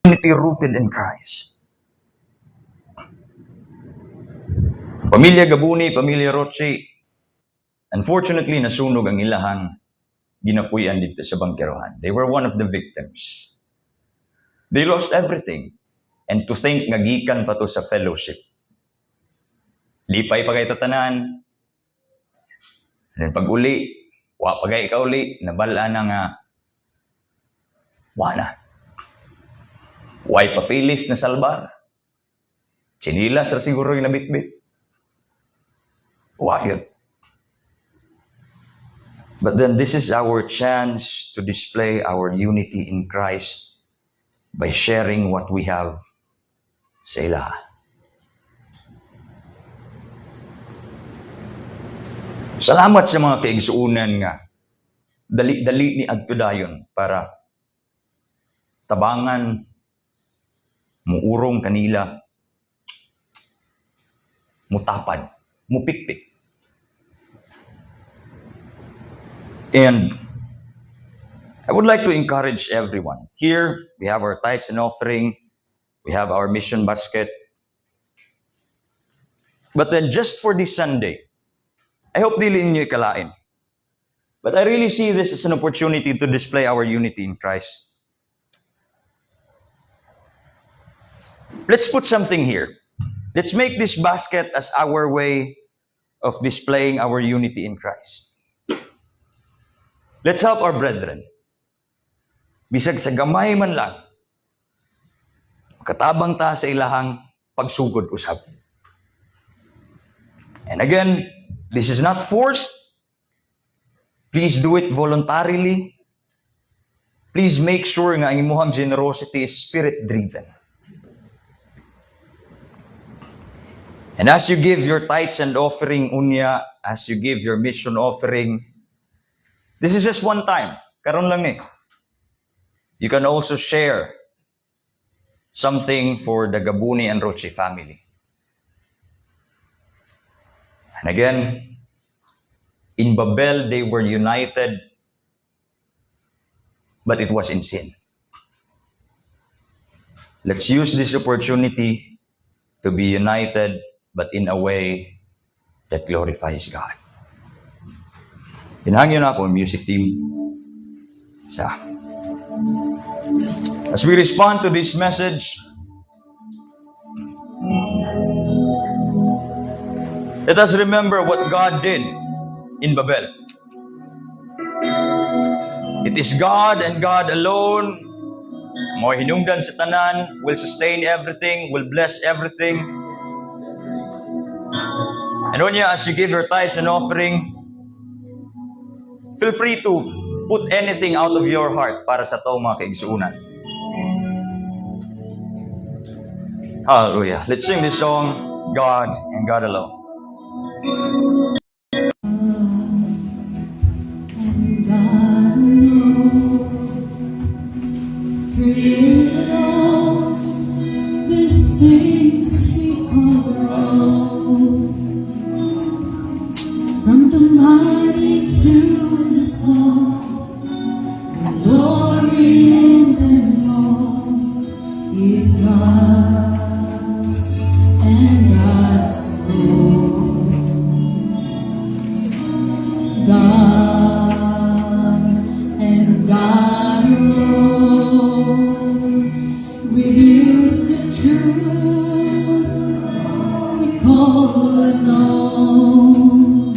unity rooted in Christ. Pamilya Gabuni, Pamilya Roche, unfortunately, nasunog ang ilahang ginapuyan dito sa Bangkerohan. They were one of the victims. They lost everything. And to think nga gikan pa to sa fellowship. Lipay pa kay tatanan. And pag uli, wa pagay ka uli, nabala na nga, wala. Way papilis na salbar. Chinilas ra siguro yung nabitbit. Wayot. But then this is our chance to display our unity in Christ by sharing what we have sa ilaha. Salamat sa mga kaigsuunan nga dali-dali ni adto dayon para tabangan muurong kanila, mutapad, mupikpik. And I would like to encourage everyone. Here, we have our tithes and offering. We have our mission basket. But then just for this Sunday, I hope dili ninyo ikalain. But I really see this as an opportunity to display our unity in Christ. Let's put something here. Let's make this basket as our way of displaying our unity in Christ. Let's help our brethren. Bisag sa gamay man lang, katabang ta sa ilahang pagsugod usab. And again, this is not forced. Please do it voluntarily. Please make sure nga ang imuhang generosity is spirit-driven. And as you give your tithes and offering, unya, as you give your mission offering, this is just one time. Karon lang eh. You can also share something for the Gabuni and Roche family. And again, in Babel, they were united, but it was in sin. Let's use this opportunity to be united, but in a way that glorifies God. Hinahangyo na ako ang music team. As we respond to this message, let us remember what God did in Babel. It is God and God alone. Mo hinungdan sa tanan, will sustain everything, will bless everything. And when as you give your tithes and offering, feel free to put anything out of your heart para sa taong mga kaigsuunan. Hallelujah. Let's sing this song, God and God alone. Created all these things we call our own, from the mighty to the small, the glory in them all is God's and God's alone. God and God alone reveals the truth we call unknown,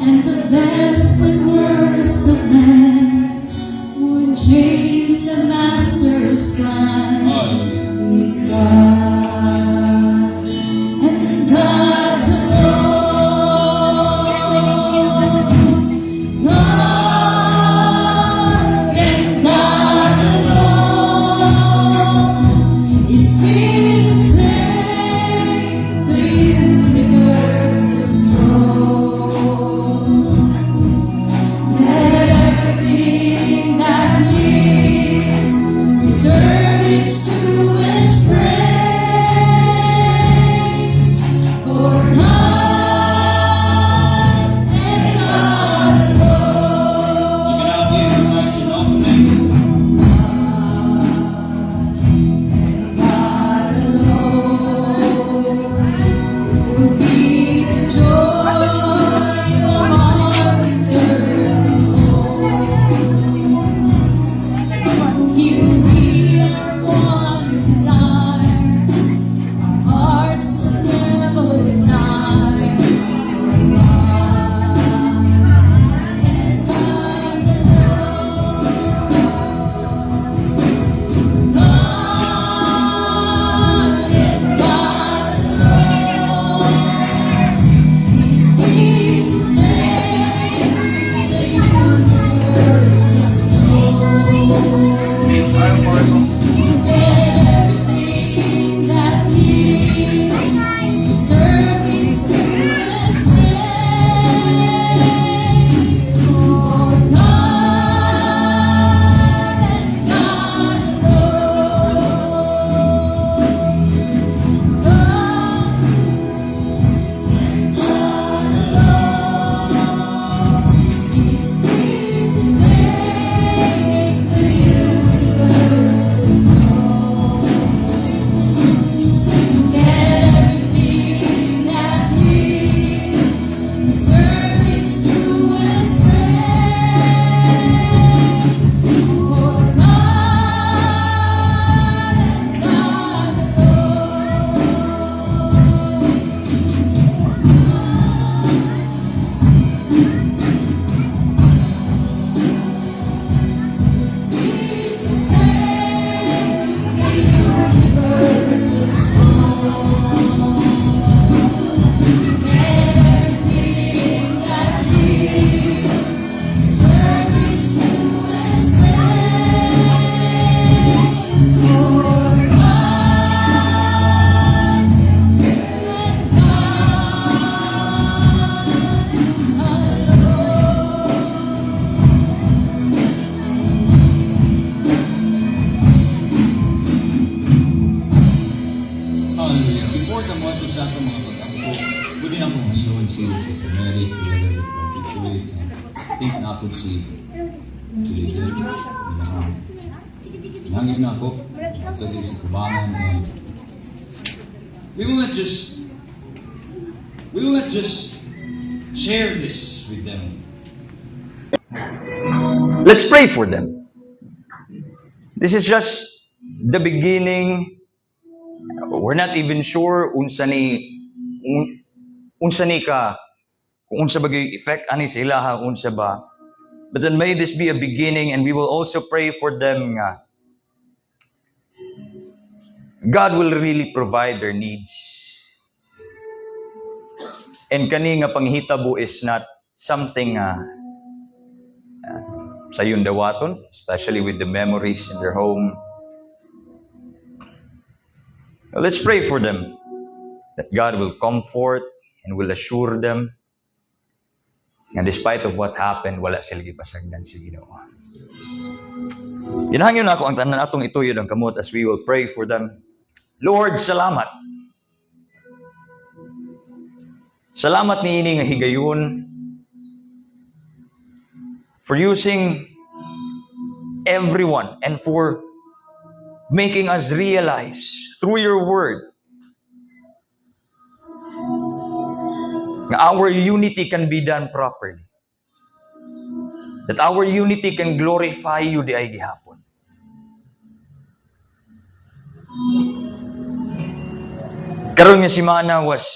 and the best and worst of man would change the master's plan. Is God's and God's alone. God and God alone is willing to take the universe's throne. Let everything that lives preserve His true expression. everything that lives deserve His truest praise. For God and God alone, God alone is here to take the universe home. Everything that lives deserve His truest praise. For God and God alone. Speak to take the universe home. Everything that lives deserve His truest praise. For God and Hallelujah. Before the motto sa ating mga pag-ako, pwede na akong iyon si Sister Mary together with Brother Joy. Think na ako si Julie. Nangin na ako. Tadi si Kubangan. We will not just share this with them. Let's pray for them. This is just the beginning. We're not even sure unsa ni ka kung unsa ba gyud effect ani sa ilaha unsa ba. But then may this be a beginning, and we will also pray for them nga God will really provide their needs. And kani nga panghitabo is not something sa dawaton, especially with the memories in their home. Let's pray for them, that God will comfort and will assure them. And despite of what happened, wala sila gipasagdan sa Ginoo. Ginahangyo na ako ang tanan atong ituyod ang kamot as we will pray for them. Lord, salamat. Salamat niini nga higayon for using everyone and for making us realize through your word that our unity can be done properly. That our unity can glorify you di ay gihapon. Karon nga semana was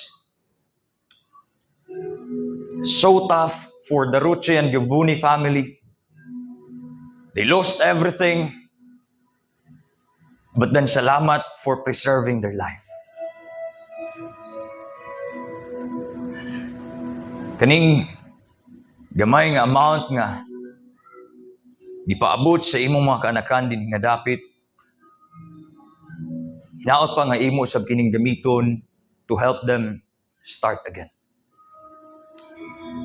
so tough for the Ruche and Gabuni family. They lost everything. But then salamat for preserving their life. Kaning gamay nga amount nga gipaabot sa imong mga kaanakan din nga dapit. Hinaot pa nga imo sab kining gamiton to help them start again.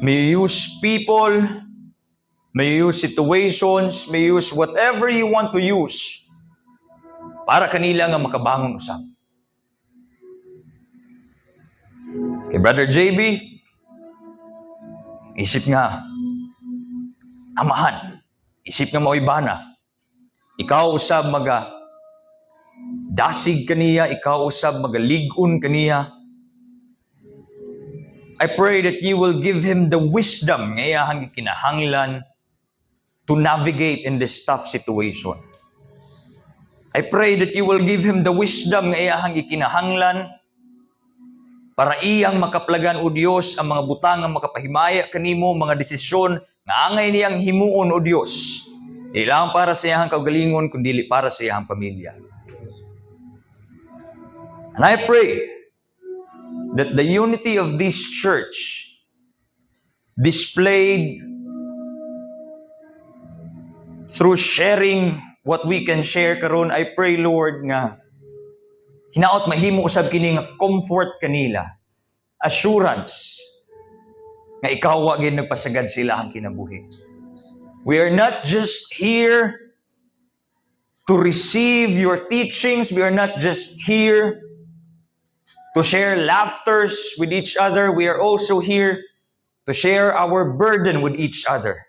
May you use people, may you use situations, may you use whatever you want to use para kanila nga makabangon usab. Kay Brother JB, isip nga amahan, isip nga maoybana. Ikaw usab maga dasig kaniya, ikaw usab magaligon kaniya. I pray that you will give him the wisdom nga iyahang kinahanglan to navigate in this tough situation. I pray that you will give him the wisdom nga iyahang kinahanglan para iyang makaplagan o Dios ang mga butang nga makapahimaya kanimo, mga desisyon nga angay niyang himuon o Dios. Di lang para sa iyang kaugalingon, kundi para sa iyang pamilya. And I pray that the unity of this church displayed through sharing what we can share karon, I pray, Lord, nga hinaot mahimo usab kini nga comfort kanila, assurance nga ikaw wa gyud nagpasagad sila ang kinabuhi. We are not just here to receive your teachings. We are not just here to share laughters with each other. We are also here to share our burden with each other.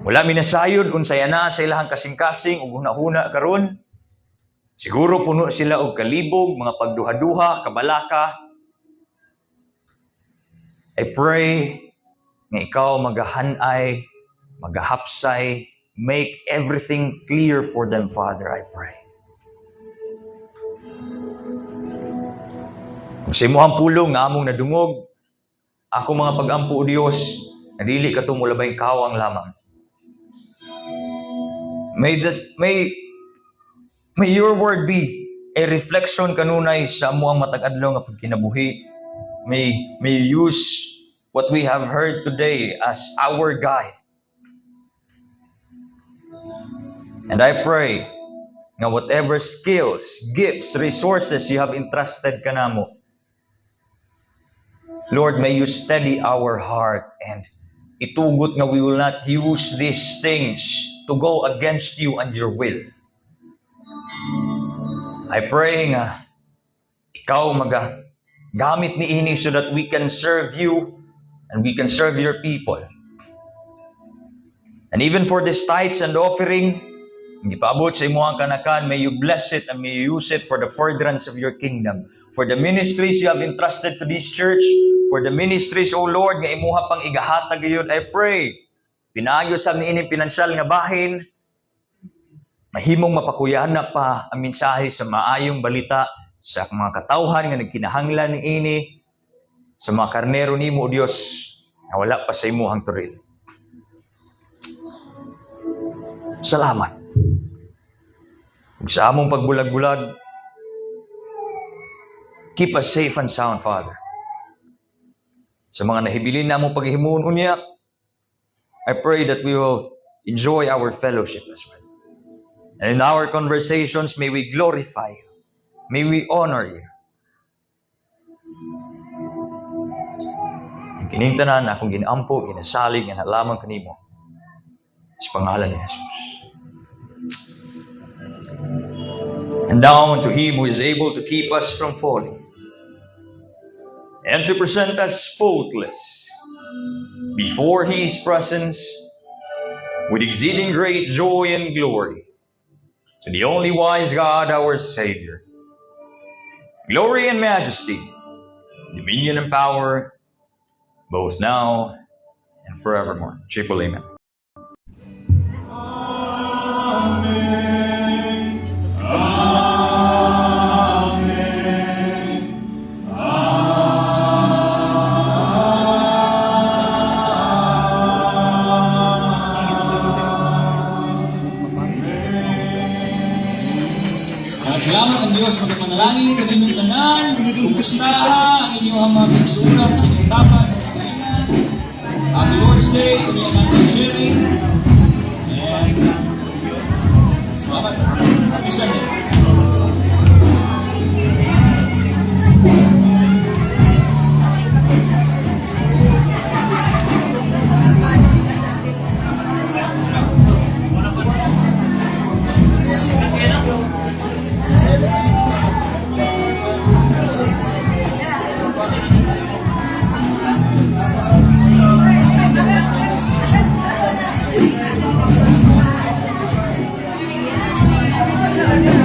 Wala minasayod unsay ana sa ilahang kasing-kasing ug hunahuna karon. Siguro puno sila og kalibog, mga pagduha-duha, kabalaka. I pray nga ikaw magahanay, magahapsay, make everything clear for them, Father, I pray. Kung sa imuhang pulong nga among nadungog, ako mga pag-ampo o Diyos, na dili ka tumulabay kawang lamang. May your word be a reflection kanunay sa amuang matag-adlaw nga pagkinabuhi. May you use what we have heard today as our guide. And I pray na whatever skills, gifts, resources you have entrusted kanamo, Lord, may you steady our heart and itugot nga we will not use these things to go against you and your will. I pray nga ikaw gamit ni ini so that we can serve you and we can serve your people. And even for this tithes and offering, gipaabot sa imuhang kanakan, may you bless it and may you use it for the furtherance of your kingdom. For the ministries you have entrusted to this church, for the ministries, O Lord, nga imuha pang igahatag yun, I pray, pinaayos sa ini pinansyal nga bahin, mahimong mapakuyan na pa ang mensahe sa maayong balita sa mga katawhan nga nagkinahanglan ni ini, sa mga karnero nimo, O Diyos, na wala pa sa imuhang turil. Salamat. Kung sa among pagbulag-bulag, keep us safe and sound, Father. Sa mga nahibilin na among paghihimuon unya, I pray that we will enjoy our fellowship as well. And in our conversations, may we glorify you. May we honor you. Kining tanan akong ginampo, ginasalig, nga lamang kanimo. Sa pangalan ni Jesus. And now unto him who is able to keep us from falling and to present us faultless before his presence with exceeding great joy and glory, to the only wise God, our Savior, glory and majesty, dominion and power, both now and forevermore. Triple amen. Salamat ang Diyos, magpapanalangin, kaninyong tanan, kumusta ang inyong mga pagsulat sa inyong dapat, sa inan, Happy Lord's Day, kanyang natin sharing, and salamat, happy Sunday. Thank you.